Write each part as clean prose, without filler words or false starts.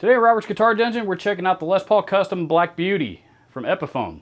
Today at Robert's Guitar Dungeon, we're checking out the Les Paul Custom Black Beauty from Epiphone.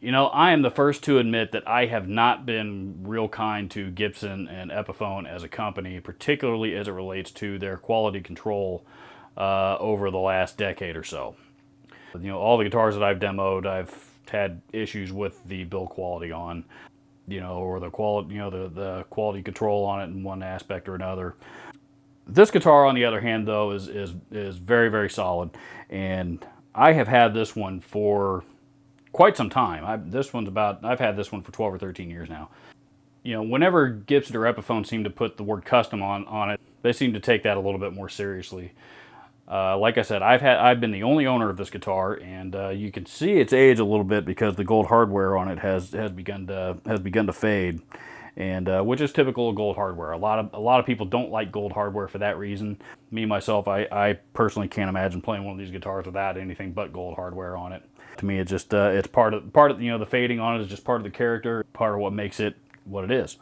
You know, I am the first to admit that I have not been real kind to Gibson and Epiphone as a company, particularly as it relates to their quality control over the last decade or so. You know, all the guitars that I've demoed, I've had issues with the build quality on, you know, or the quality, you know, the quality control on it in one aspect or another. This guitar, on the other hand, though, is very, very solid, and I have had this one for quite some time. I've had this one for 12 or 13 years now. You know, whenever Gibson or Epiphone seem to put the word custom on it, they seem to take that a little bit more seriously. Like I said, I've been the only owner of this guitar, and you can see its age a little bit because the gold hardware on it has begun to fade. and which is typical of gold hardware. A lot of people don't like gold hardware for that reason. Me myself, I personally can't imagine playing one of these guitars without anything but gold hardware on it. To me, it's just it's part of the fading on it is just part of the character, part of what makes it what it is.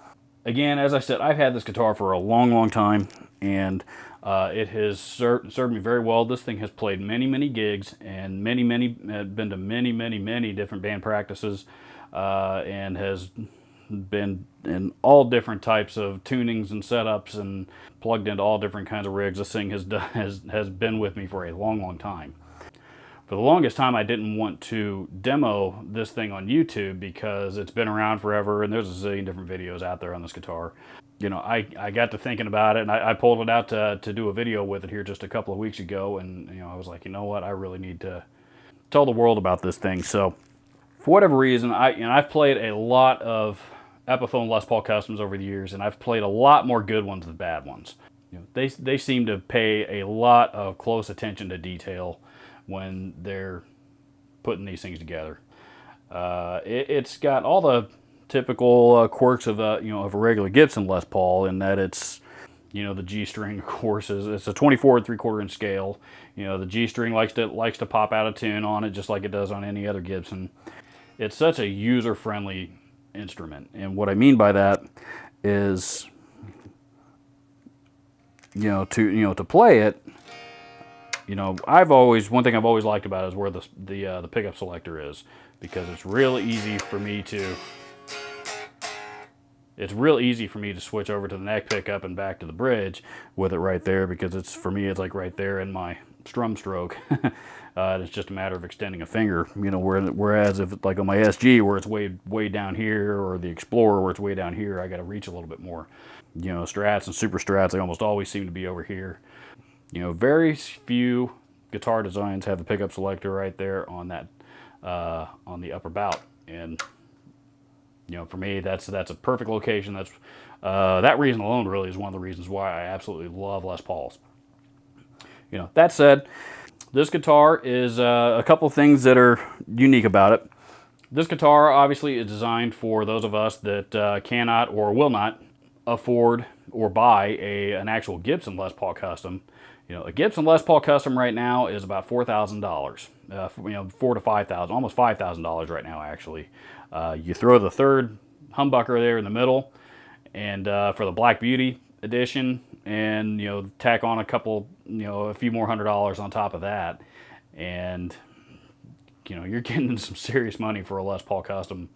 Again, as I said, I've had this guitar for a long time, and it has served me very well. This thing has played many gigs and been to many different band practices, and has been in all different types of tunings and setups and plugged into all different kinds of rigs. This thing has been with me for a long time. For the longest time, I didn't want to demo this thing on YouTube because it's been around forever and there's a zillion different videos out there on this guitar. You know, I got to thinking about it, and I pulled it out to do a video with it here just a couple of weeks ago, and you know, I was like, you know what, I really need to tell the world about this thing. So for whatever reason, I've played a lot of Epiphone Les Paul Customs over the years, and I've played a lot more good ones than bad ones. You know, they seem to pay a lot of close attention to detail when they're putting these things together. It's got all the typical quirks of a regular Gibson Les Paul, in that it's, you know, the G string, of course, it's a 24 3/4 inch scale. You know, the G string likes to pop out a tune on it just like it does on any other Gibson. It's such a user friendly instrument, and what I mean by that is, to play it. You know, one thing I've always liked about it is where the pickup selector is, because it's real easy for me to switch over to the neck pickup and back to the bridge with it right there, because it's like right there in my strum stroke. It's just a matter of extending a finger, you know, whereas if like on my SG where it's way down here, or the Explorer where it's way down here, I got to reach a little bit more. You know, Strats and Super Strats, they almost always seem to be over here. You know, very few guitar designs have the pickup selector right there on that on the upper bout, and you know, for me, that's a perfect location. That's that reason alone really is one of the reasons why I absolutely love Les Pauls. You know, that said, this guitar is a couple things that are unique about it. This guitar obviously is designed for those of us that cannot or will not afford or buy an actual Gibson Les Paul Custom. You know, a Gibson Les Paul Custom right now is about $4,000. You know, $4,000 to $5,000, almost $5,000 right now actually. You throw the third humbucker there in the middle, and for the Black Beauty edition, and you know, tack on a few more $100 on top of that, and you know, you're getting some serious money for a Les Paul Custom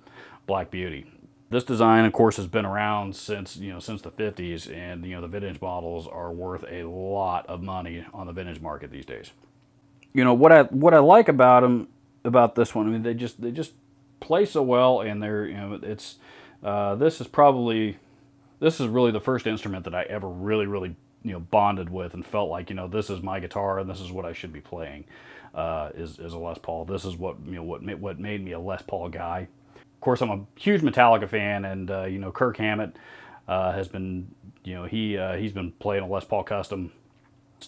Black Beauty. This design, of course, has been around since the 50s, and you know, the vintage models are worth a lot of money on the vintage market these days. You know what I like about this one. I mean, they just play so well, and they're, you know, it's this is really the first instrument that I ever really bonded with and felt like, you know, this is my guitar and this is what I should be playing. Is a Les Paul. This is what made me a Les Paul guy. Of course, I'm a huge Metallica fan, and you know, Kirk Hammett has been, you know, he's been playing a Les Paul Custom.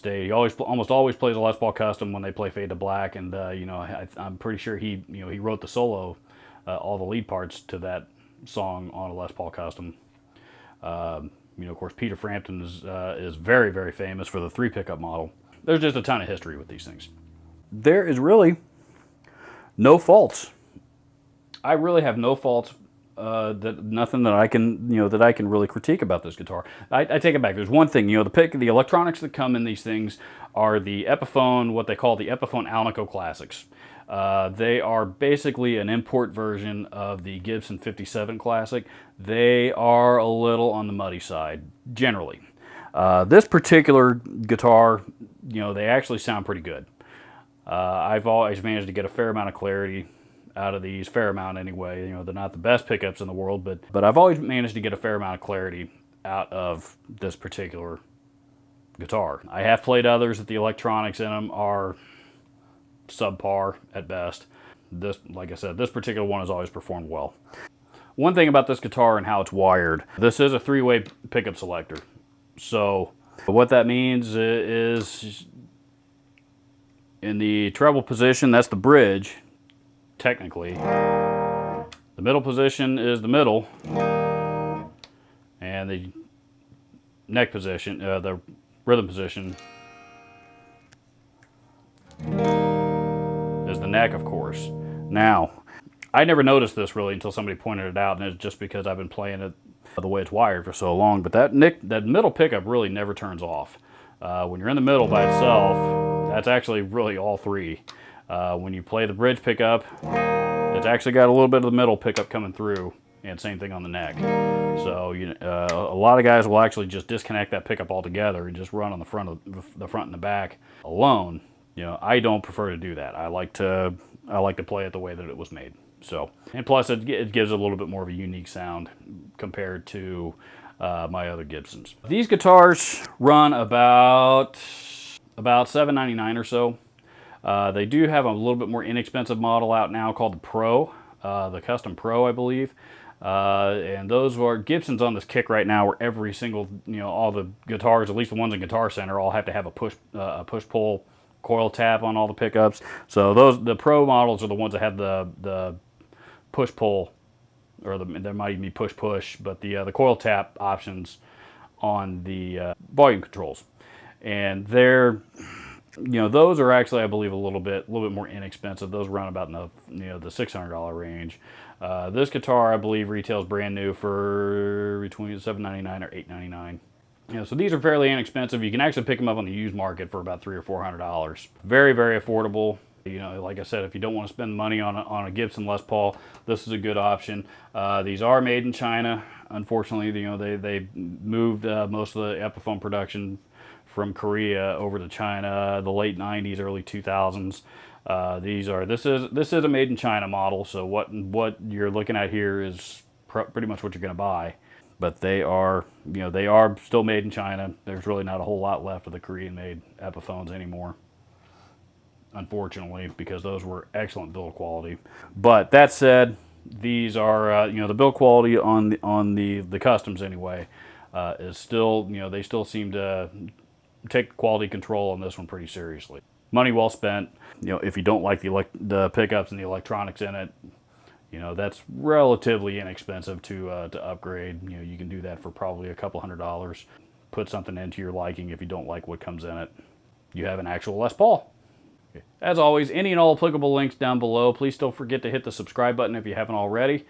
He almost always plays a Les Paul Custom when they play Fade to Black, and you know, I'm pretty sure he wrote the solo, all the lead parts to that song on a Les Paul Custom. You know, of course, Peter Frampton is very famous for the 3 pickup model. There's just a ton of history with these things. There is really no faults. I really have no faults. Nothing that I can really critique about this guitar. I take it back. There's one thing. You know, the electronics that come in these things are the Epiphone, what they call the Epiphone Alnico Classics. They are basically an import version of the Gibson 57 Classic. They are a little on the muddy side, generally. This particular guitar, you know, they actually sound pretty good. I've always managed to get a fair amount of clarity out of these, fair amount anyway. You know, they're not the best pickups in the world, but I've always managed to get a fair amount of clarity out of this particular guitar. I have played others that the electronics in them are subpar at best. This, like I said, this particular one has always performed well. One thing about this guitar and how it's wired, this is a 3-way pickup selector. So what that means is in the treble position, that's the bridge, technically. The middle position is the middle. And the neck position, the rhythm position is the neck, of course. Now, I never noticed this really until somebody pointed it out, and it's just because I've been playing it the way it's wired for so long. But that middle pickup really never turns off. When you're in the middle by itself, that's actually really all three. When you play the bridge pickup, it's actually got a little bit of the middle pickup coming through, and same thing on the neck. So a lot of guys will actually just disconnect that pickup altogether and just run on the front and the back alone. I don't prefer to do that. I like to play it the way that it was made. So, and plus it gives a little bit more of a unique sound compared to my other Gibsons. These guitars run about $7.99 or so. They do have a little bit more inexpensive model out now called the Pro, the Custom Pro, I believe. And those are Gibsons on this kick right now, where every single, all the guitars, at least the ones in Guitar Center, all have to have a push-pull coil tap on all the pickups. So the Pro models are the ones that have the push-pull, or there might even be push-push, but the coil tap options on the volume controls. And they're, those are actually, I believe, a little bit more inexpensive. Those run about in the $600 range. This guitar, I believe, retails brand new for between $7.99 or $8.99. So these are fairly inexpensive. You can actually pick them up on the used market for about $300 or $400. Very, very affordable. Like I said, if you don't want to spend money on a Gibson Les Paul, this is a good option. These are made in China. Unfortunately, they moved most of the Epiphone production from Korea over to China, the late 90s, early 2000s. This is a made in China model, so what you're looking at here is pretty much what you're going to buy. But they are still made in China. There's really not a whole lot left of the Korean-made Epiphones anymore, unfortunately, because those were excellent build quality. But that said, these are the build quality on the customs anyway is still, they still seem to take quality control on this one pretty seriously. Money well spent. If you don't like the pickups and the electronics in it, that's relatively inexpensive to upgrade. You can do that for probably a couple $100. Put something into your liking. If you don't like what comes in it, you have an actual Les Paul. As always, any and all applicable links down below. Please don't forget to hit the subscribe button if you haven't already.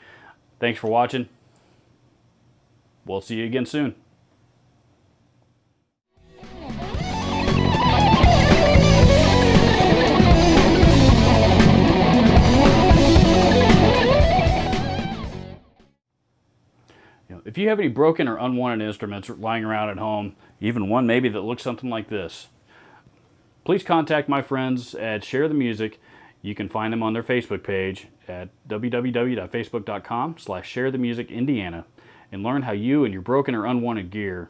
Thanks for watching. We'll see you again soon. If you have any broken or unwanted instruments lying around at home, even one maybe that looks something like this, please contact my friends at Share the Music. You can find them on their Facebook page at www.facebook.com/sharethemusicindiana and learn how you and your broken or unwanted gear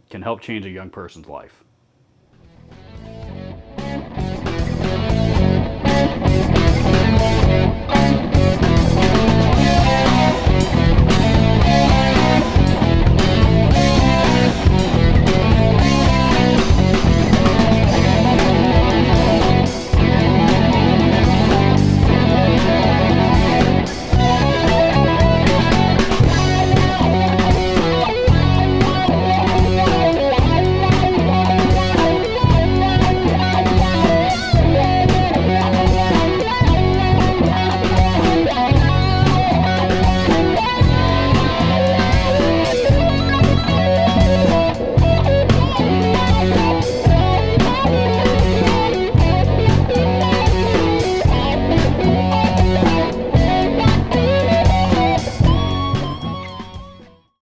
can help change a young person's life.